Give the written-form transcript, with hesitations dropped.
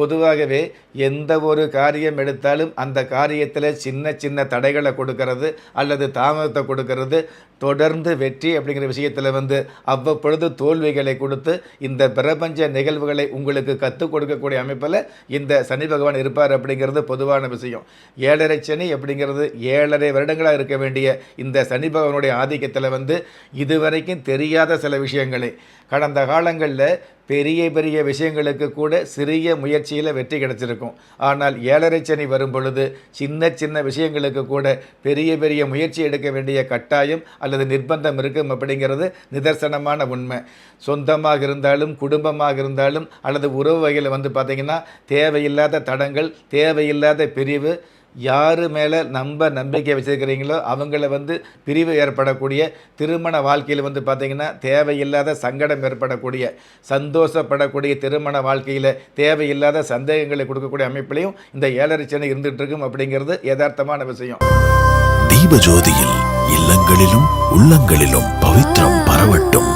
பொதுவாகவே எந்த ஒரு காரியம் எடுத்தாலும் அந்த காரியத்தில் சின்ன சின்ன தடைகளை கொடுக்கறது அல்லது தாமதத்தை கொடுக்கறது, தொடர்ந்து வெற்றி அப்படிங்கிற விஷயத்தில் அவ்வப்பொழுது தோல்விகளை கொடுத்து இந்த பிரபஞ்ச நிகழ்வுகளை உங்களுக்கு கற்றுக் கொடுக்கக்கூடிய அமைப்பில் இந்த சனி பகவான் இருப்பார் அப்படிங்கிறது பொதுவான விஷயம். 7.5 சனி அப்படிங்கிறது 7.5 வருடங்களாக இருக்க வேண்டிய இந்த சனி பகவானுடைய ஆதிக்கத்தில் இதுவரைக்கும் தெரியாத சில விஷயங்களை கடந்த காலங்களில் பெரிய பெரிய விஷயங்களுக்கு கூட சிறிய முயற்சியில் வெற்றி கிடைச்சிருக்கும். ஆனால் 7.5 சனி வரும் பொழுது சின்ன சின்ன விஷயங்களுக்கு கூட பெரிய பெரிய முயற்சி எடுக்க வேண்டிய கட்டாயம் அல்லது நிர்பந்தம் இருக்கும் அப்படிங்கிறது நிதர்சனமான உண்மை. சொந்தமாக இருந்தாலும் குடும்பமாக இருந்தாலும் அல்லது உறவு வகையில் பார்த்திங்கன்னா தேவையில்லாத தடங்கள், தேவையில்லாத பிரிவு, யார் மேலே நம்பிக்கை வச்சுருக்கிறீங்களோ அவங்கள பிரிவு ஏற்படக்கூடிய, திருமண வாழ்க்கையில் பார்த்திங்கன்னா தேவையில்லாத சங்கடம் ஏற்படக்கூடிய, சந்தோஷப்படக்கூடிய திருமண வாழ்க்கையில் தேவையில்லாத சந்தேகங்களை கொடுக்கக்கூடிய அமைப்பிலையும் இந்த 7.5 சனி இருந்துகிட்டு இருக்கும் அப்படிங்கிறது யதார்த்தமான விஷயம். தீபஜோதியில் இல்லங்களிலும் உள்ளங்களிலும் பவித்திரம் பரவட்டும்.